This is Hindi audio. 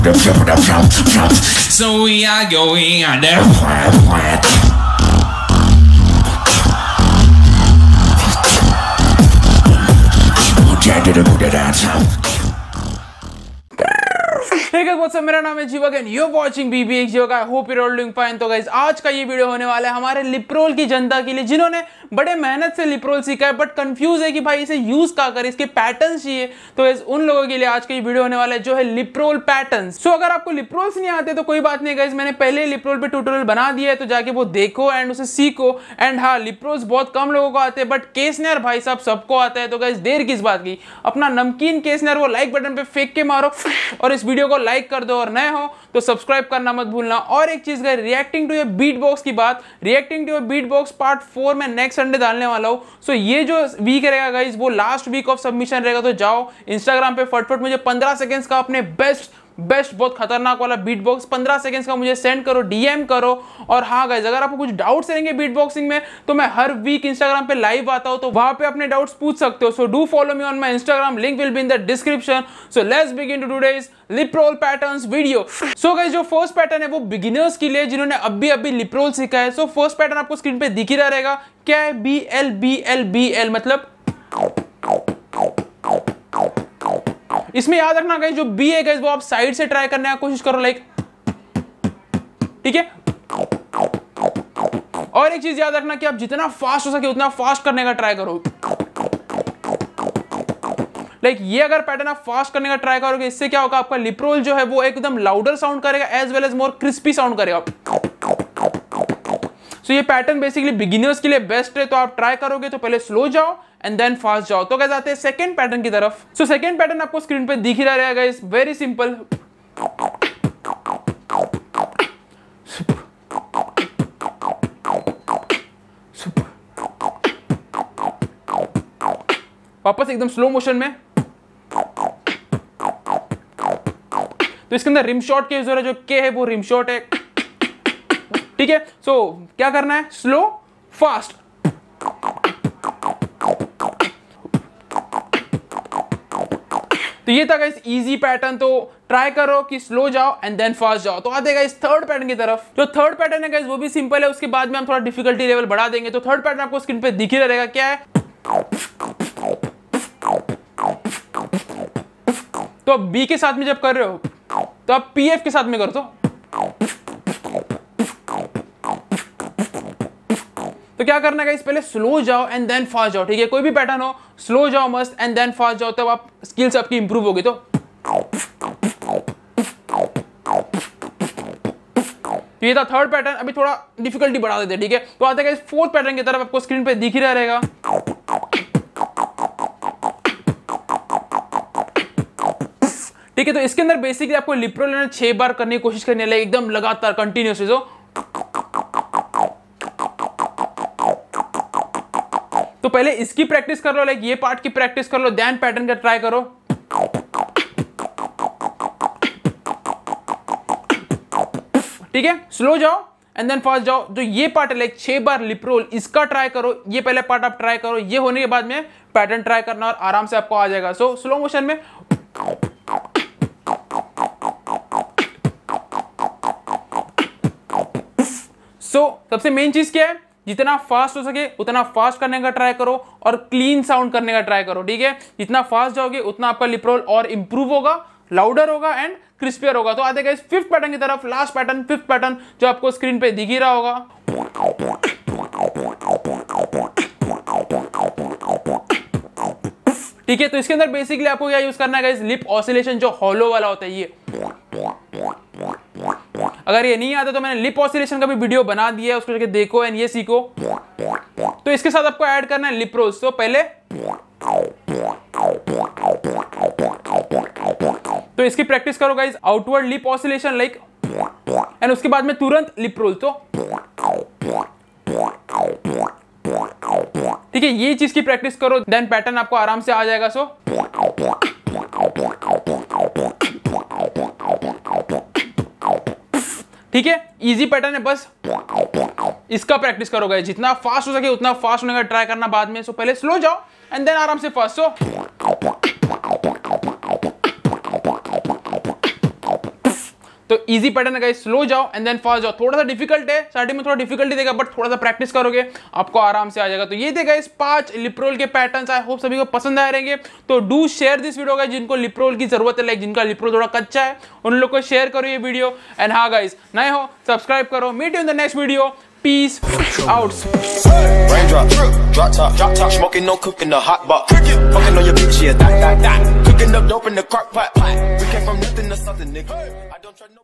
So we are going on the Hey guys, what's up? मेरा नाम है जीवक and you watching BBX Jeevak. I hope you are doing fine. तो गाइस, आज का ये वीडियो होने वाला है हमारे लिप्रोल की जनता के लिए, जिन्होंने बड़े मेहनत से लिप्रोल सीखा है बट कंफ्यूज है कि भाई इसे यूज क्या करें, इसके पैटर्न्स चाहिए। तो गाइस, उन लोगों के लिए आज का ये वीडियो होने वाला है जो है लिप्रोल पैटर्न्स। सो अगर आपको लिप्रोल्स नहीं आते तो कोई बात नहीं गाइस, मैंने पहले लिप्रोल पे ट्यूटोरियल बना दिया है, तो जाके वो देखो एंड उसे सीखो। एंड हाँ, लिप्रोल्स बहुत कम लोगों को आते हैं बट केसनर भाई साहब सबको आता है। तो गाइस, देर किस बात की, अपना नमकीन केसनर वो लाइक बटन पे फेंक के मारो और इस वीडियो को लाइक कर दो, और नए हो तो सब्सक्राइब करना मत भूलना। और एक चीज guys, reacting to a beat box की बात, reacting to a beat box part 4 में नेक्स्ट संडे डालने वाला हूं। सो ये जो वीक रहेगा गाइस, वो लास्ट वीक ऑफ सबमिशन रहेगा। तो जाओ इंस्टाग्राम पे फटफट मुझे 15 सेकंड्स का अपने बेस्ट बहुत खतरनाक वाला बीट बॉक्स 15 सेकंड्स का मुझे सेंड करो, डीएम करो। और हाँ गाइस, अगर आपको कुछ डाउट्स रहेंगे बीट बॉक्सिंग में तो मैं हर वीक इंस्टाग्राम पे लाइव आता हूं, तो वहां पे अपने डाउट्स पूछ सकते हो। So do follow me on my Instagram, link will be in the description. So let's begin to today's lip roll patterns video. So guys, जो फर्स्ट पैटर्न है वो बिगिनर्स के लिए, जिन्होंने अभी लिप्रोल सीखा है। सो फर्स्ट पैटर्न आपको स्क्रीन पे दिख ही रहेगा, क्या है? BL मतलब इसमें याद रखना गाइस, जो बी है गाइस वो आप साइड से ट्राई करने की कोशिश करो, लाइक, ठीक है। और एक चीज याद रखना कि आप जितना फास्ट हो सके उतना फास्ट करने का ट्राई करो। लाइक ये अगर पैटर्न आप फास्ट करने का ट्राई करोगे, इससे क्या होगा, आपका लिप्रोल जो है वो एकदम लाउडर साउंड करेगा एज वेल एज मोर क्रिस्पी साउंड करेगा। सो ये पैटर्न बेसिकली बिगिनर्स के लिए बेस्ट है। तो आप ट्राई करोगे तो पहले स्लो जाओ एंड देन फास्ट जाओ। तो गाइस, आते हैं सेकंड पैटर्न की तरफ। सो सेकंड पैटर्न आपको स्क्रीन पे दिख ही रहा है गाइस, वेरी सिंपल। वापस एकदम स्लो मोशन में। तो इसके अंदर रिम शॉट की जरूरत है, जो के है वो रिम शॉट है, ठीक है। सो क्या करना है, स्लो फास्ट। तो ये था गाइस इजी पैटर्न। तो ट्राई करो कि स्लो जाओ एंड देन फास्ट जाओ। तो आते गाइस थर्ड पैटर्न की तरफ। जो थर्ड पैटर्न है गाइस वो भी सिंपल है, उसके बाद में हम थोड़ा डिफिकल्टी लेवल बढ़ा देंगे। तो थर्ड पैटर्न आपको स्क्रीन पे दिख ही रहेगा, क्या है? तो अब बी के साथ में जब कर रहे हो तो आप पीएफ के साथ में करो। तो क्या करना है गाइस, पहले स्लो जाओ एंड देन फास्ट जाओ, ठीक है। कोई भी पैटर्न हो, स्लो जाओ मस्त एंड देन फास्ट जाओ, तब आप स्किल्स आपकी इंप्रूव होगी। तो ये था थर्ड पैटर्न। अभी थोड़ा डिफिकल्टी बढ़ा देते हैं, ठीक है। तो आते गाइस फोर्थ पैटर्न की तरफ, आपको स्क्रीन पे दिख ही रहेगा। ठीक है। तो इसके अंदर बेसिकली आपको लिप्रोल 6 बार करने की कोशिश करनी है, एकदम लगातार कंटिन्यूसली। तो पहले इसकी प्रैक्टिस कर लो, लाइक ये पार्ट की प्रैक्टिस कर लो, देन पैटर्न का ट्राई करो। ठीक है, स्लो जाओ एंड देन फास्ट जाओ। जो ये पार्ट है लाइक 6 बार लिप्रोल, इसका ट्राई करो। ये पहले पार्ट आप ट्राई करो, ये होने के बाद में पैटर्न ट्राई करना और आराम से आपको आ जाएगा। सो स्लो मोशन में। सबसे मेन चीज क्या है, जितना फास्ट हो सके उतना फास्ट करने का ट्राई करो और क्लीन साउंड करने का ट्राई करो, ठीक है। जितना फास्ट जाओगे उतना आपका लिप्रोल और इंप्रूव होगा, लाउडर होगा एंड क्रिस्पियर होगा। तो आते गाइस फिफ्थ पैटर्न की तरफ, लास्ट पैटर्न, फिफ्थ पैटर्न जो आपको स्क्रीन पे दिख ही रहा होगा। ठीक है। तो इसके अंदर बेसिकली आपको क्या यूज करना है गाइस, लिप ऑसिलेशन, जो हॉलो वाला होता है ये। अगर ये नहीं आता तो मैंने लिप ऑसिलेशन का भी वीडियो बना दिया है, उसको जाके देखो एंड ये सीखो। तो इसके साथ आपको ऐड करना है लिप्रोल्स। तो पहले तो इसकी प्रैक्टिस करो guys, outward lip oscillation like, and उसके बाद में तुरंत लिप्रोल। तो ठीक है, ये चीज की प्रैक्टिस करो, देन पैटर्न आपको आराम से आ जाएगा। सो ठीक है, इजी पैटर्न है, बस इसका प्रैक्टिस करो गाइस। जितना फास्ट हो सके उतना फास्ट होने का ट्राई करना बाद में। सो पहले स्लो जाओ एंड देन आराम से फास्ट। सो तो इजी पैटर्न है गाइस, स्लो जाओ एंड देन फास्ट जाओ। थोड़ा सा डिफिकल्ट है, स्टार्टिंग में थोड़ा डिफिकल्टी देगा, बट थोड़ा सा प्रैक्टिस करोगे आपको आराम से आ जाएगा। तो ये थे गाइस 5 लिप रोल के पैटर्न्स। आई होप सभी को पसंद आए रहेंगे। तो do share this video guys, जिनको लिप रोल की जरूरत है, लाइक जिनका लिप रोल थोड़ा कच्चा है, उन लोग को शेयर करो ये वीडियो। एंड हाँ गाइस, नए हो सब्सक्राइब करो। Meet you in the next video. Peace out. Raindrop, drop top, smoking, no cooking, the hot box. Fucking on your bitch, yeah, that. Cooking up dope in the crock pot. We came from nothing to something, nigga. I don't try nobody.